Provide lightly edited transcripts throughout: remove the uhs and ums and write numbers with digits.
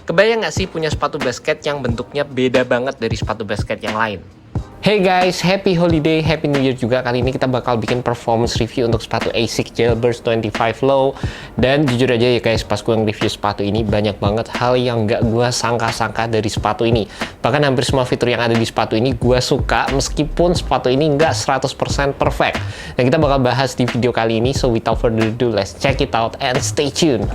Kebayang nggak sih punya sepatu basket yang bentuknya beda banget dari sepatu basket yang lain? Hey guys, happy holiday, happy new year juga. Kali ini kita bakal bikin performance review untuk sepatu ASICS Jailburst 25 Low. Dan jujur aja ya guys, pas gue nge-review sepatu ini banyak banget hal yang nggak gue sangka-sangka dari sepatu ini. Bahkan hampir semua fitur yang ada di sepatu ini gue suka, meskipun sepatu ini nggak 100% perfect. Dan kita bakal bahas di video kali ini, so without further ado, let's check it out and stay tuned.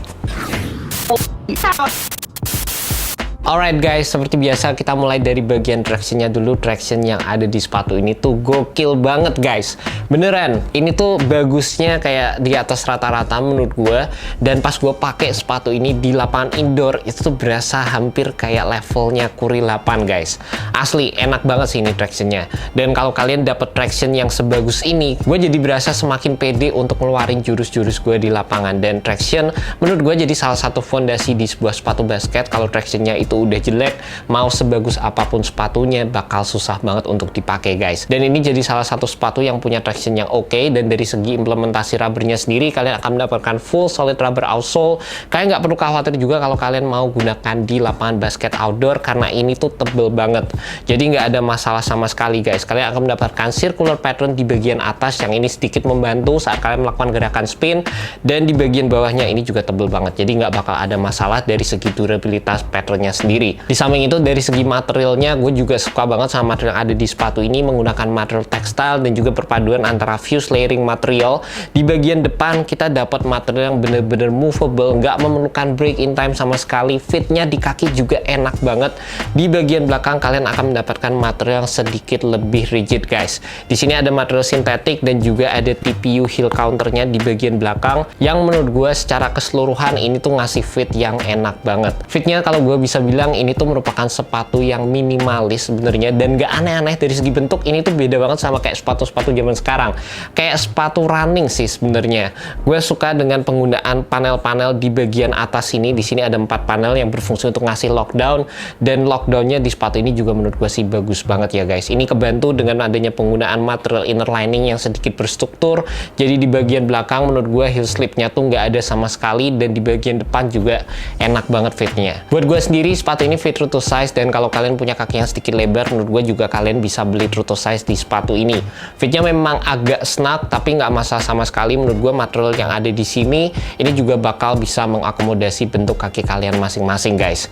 Alright guys, seperti biasa kita mulai dari bagian tractionnya dulu. Traction yang ada di sepatu ini tuh gokil banget guys. Beneran, ini tuh bagusnya kayak di atas rata-rata menurut gue. Dan pas gue pakai sepatu ini di lapangan indoor, itu tuh berasa hampir kayak levelnya Kuri 8 guys. Asli, enak banget sih ini tractionnya. Dan kalau kalian dapet traction yang sebagus ini, gue jadi berasa semakin pede untuk ngeluarin jurus-jurus gue di lapangan. Dan traction menurut gue jadi salah satu fondasi di sebuah sepatu basket. Kalau tractionnya itu udah jelek, mau sebagus apapun sepatunya bakal susah banget untuk dipakai guys. Dan ini jadi salah satu sepatu yang punya traction yang oke. Dan dari segi implementasi rubbernya sendiri, kalian akan mendapatkan full solid rubber outsole. Kalian nggak perlu khawatir juga kalau kalian mau gunakan di lapangan basket outdoor, karena ini tuh tebel banget. Jadi nggak ada masalah sama sekali guys. Kalian akan mendapatkan circular pattern di bagian atas yang ini sedikit membantu saat kalian melakukan gerakan spin. Dan di bagian bawahnya ini juga tebel banget. Jadi nggak bakal ada masalah dari segi durabilitas patternnya sendiri. Di samping itu dari segi materialnya, gue juga suka banget sama material yang ada di sepatu ini, menggunakan material tekstil dan juga perpaduan antara fuse layering material. Di bagian depan kita dapat material yang bener-bener movable, nggak memerlukan break in time sama sekali. Fitnya di kaki juga enak banget. Di bagian belakang kalian akan mendapatkan material yang sedikit lebih rigid guys. Di sini ada material sintetik dan juga ada TPU heel counternya di bagian belakang, yang menurut gue secara keseluruhan ini tuh ngasih fit yang enak banget. Fitnya kalau gue bisa bilang ini tuh merupakan sepatu yang minimalis sebenarnya, dan gak aneh-aneh. Dari segi bentuk ini tuh beda banget sama kayak sepatu-sepatu zaman sekarang, kayak sepatu running sih sebenarnya. Gue suka dengan penggunaan panel-panel di bagian atas ini. Di sini ada 4 panel yang berfungsi untuk ngasih lockdown, dan lockdownnya di sepatu ini juga menurut gue sih bagus banget ya guys. Ini kebantu dengan adanya penggunaan material inner lining yang sedikit berstruktur. Jadi di bagian belakang menurut gue heel slipnya tuh nggak ada sama sekali, dan di bagian depan juga enak banget fitnya. Buat gue sendiri sepatu ini fit true to size, dan kalau kalian punya kaki yang sedikit lebar, menurut gue juga kalian bisa beli true to size di sepatu ini. Fitnya memang agak snug, tapi nggak masalah sama sekali. Menurut gue material yang ada di sini ini juga bakal bisa mengakomodasi bentuk kaki kalian masing-masing guys.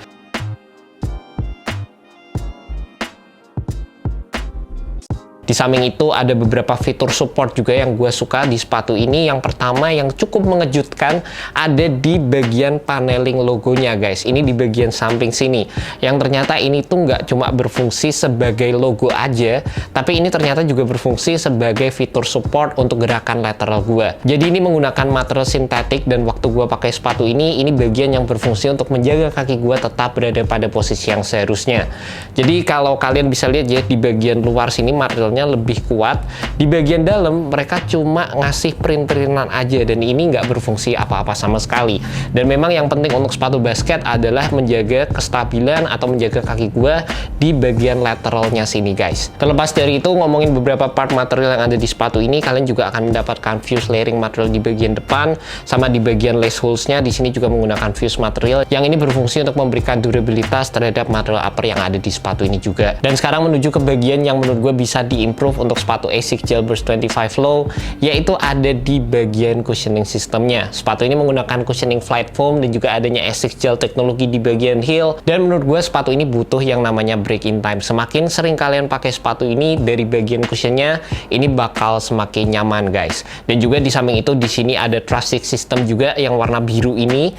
Di samping itu ada beberapa fitur support juga yang gue suka di sepatu ini. Yang pertama yang cukup mengejutkan ada di bagian paneling logonya guys. Ini di bagian samping sini, yang ternyata ini tuh nggak cuma berfungsi sebagai logo aja, tapi ini ternyata juga berfungsi sebagai fitur support untuk gerakan lateral gue. Jadi ini menggunakan material sintetik, dan waktu gue pakai sepatu ini bagian yang berfungsi untuk menjaga kaki gue tetap berada pada posisi yang seharusnya. Jadi kalau kalian bisa lihat ya, di bagian luar sini materialnya lebih kuat, di bagian dalam mereka cuma ngasih print-printan aja, dan ini nggak berfungsi apa-apa sama sekali. Dan memang yang penting untuk sepatu basket adalah menjaga kestabilan atau menjaga kaki gua di bagian lateralnya sini guys. Terlepas dari itu, ngomongin beberapa part material yang ada di sepatu ini, kalian juga akan mendapatkan fuse layering material di bagian depan, sama di bagian lace holes-nya. Di sini juga menggunakan fuse material yang ini berfungsi untuk memberikan durabilitas terhadap material upper yang ada di sepatu ini juga. Dan sekarang menuju ke bagian yang menurut gue bisa diimprove untuk sepatu ASICS Jailburst 25 Low, yaitu ada di bagian cushioning sistemnya. Sepatu ini menggunakan cushioning flight foam dan juga adanya ASICS Gel teknologi di bagian heel. Dan menurut gue sepatu ini butuh yang namanya break in time. Semakin sering kalian pakai sepatu ini, dari bagian cushionnya ini bakal semakin nyaman guys. Dan juga di samping itu di sini ada traffic system juga yang warna biru ini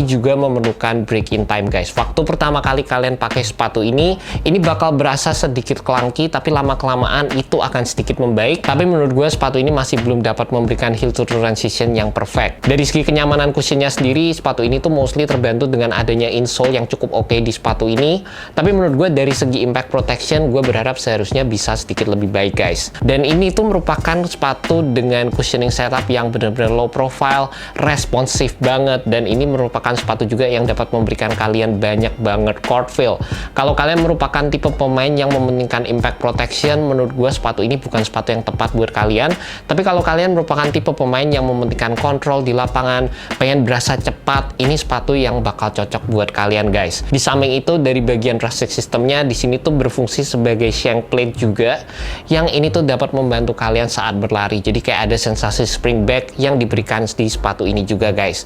juga memerlukan break in time guys. Waktu pertama kali kalian pakai sepatu ini bakal berasa sedikit clunky, tapi lama kelamaan itu akan sedikit membaik. Tapi menurut gue sepatu ini masih belum dapat memberikan heel to transition yang perfect. Dari segi kenyamanan cushionnya sendiri, sepatu ini tuh mostly terbantu dengan adanya insole yang cukup oke di sepatu ini. Tapi menurut gue dari segi impact protection, gue berharap seharusnya bisa sedikit lebih baik guys. Dan ini tuh merupakan sepatu dengan cushioning setup yang benar-benar low profile, responsif banget, dan ini merupakan sepatu juga yang dapat memberikan kalian banyak banget court feel. Kalau kalian merupakan tipe pemain yang mementingkan impact protection, menurut gue gue sepatu ini bukan sepatu yang tepat buat kalian. Tapi kalau kalian merupakan tipe pemain yang mementingkan kontrol di lapangan, pengen berasa cepat, ini sepatu yang bakal cocok buat kalian guys. Di samping itu dari bagian drastic systemnya di sini tuh berfungsi sebagai shank plate juga, yang ini tuh dapat membantu kalian saat berlari. Jadi kayak ada sensasi spring back yang diberikan di sepatu ini juga guys.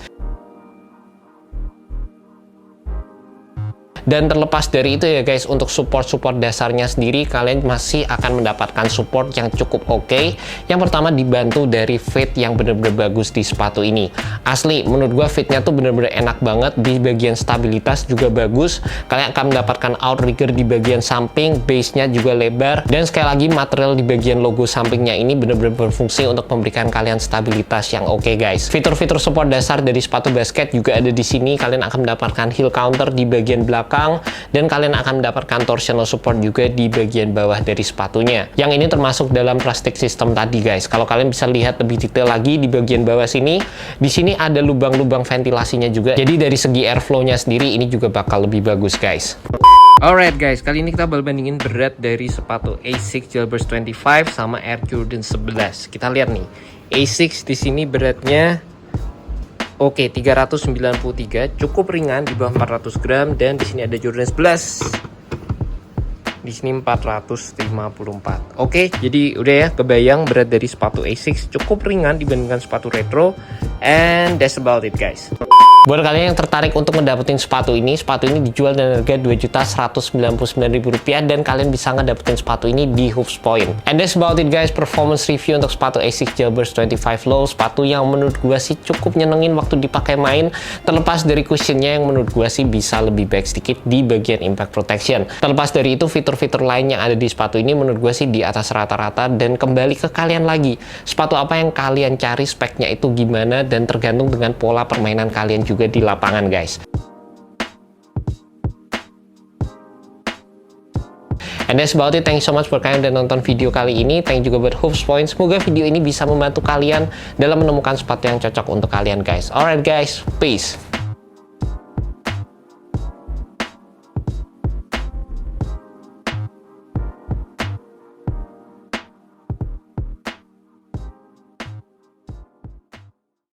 Dan terlepas dari itu ya guys, untuk support dasarnya sendiri kalian masih akan mendapatkan support yang cukup oke. Yang pertama dibantu dari fit yang bener-bener bagus di sepatu ini. Asli, menurut gua fitnya tuh bener-bener enak banget. Di bagian stabilitas juga bagus. Kalian akan mendapatkan outrigger di bagian samping, base-nya juga lebar. Dan sekali lagi material di bagian logo sampingnya ini bener-bener berfungsi untuk memberikan kalian stabilitas yang oke guys. Fitur-fitur support dasar dari sepatu basket juga ada di sini. Kalian akan mendapatkan heel counter di bagian belakang, dan kalian akan mendapatkan torsional support juga di bagian bawah dari sepatunya. Yang ini termasuk dalam plastik system tadi guys. Kalau kalian bisa lihat lebih detail lagi di bagian bawah sini, di sini ada lubang-lubang ventilasinya juga. Jadi dari segi airflow-nya sendiri ini juga bakal lebih bagus guys. Alright guys, kali ini kita bakal bandingin berat dari sepatu Asics Jailbirds 25 sama Air Jordan 11. Kita lihat nih, Asics di sini beratnya oke, 393, cukup ringan di bawah 400 gram, dan di sini ada Jordan 11. Di sini 454. Oke, jadi udah ya kebayang berat dari sepatu Asics cukup ringan dibandingkan sepatu retro, and that's about it guys. Buat kalian yang tertarik untuk mendapatkan sepatu ini dijual dengan harga Rp2.199.000 dan kalian bisa ngedapetin sepatu ini di Hoops Point. And that's about it guys, performance review untuk sepatu Asics Jailbirds 25 Low, sepatu yang menurut gua sih cukup nyenengin waktu dipakai main, terlepas dari cushionnya yang menurut gua sih bisa lebih baik sedikit di bagian impact protection. Terlepas dari itu, fitur-fitur lain yang ada di sepatu ini menurut gua sih di atas rata-rata, dan kembali ke kalian lagi, sepatu apa yang kalian cari, speknya itu gimana, dan tergantung dengan pola permainan kalian juga di lapangan guys. And that's about it. Thank you so much buat kalian udah nonton video kali ini. Thank you juga buat Hoops Point. Semoga video ini bisa membantu kalian dalam menemukan sepatu yang cocok untuk kalian guys. Alright guys, peace.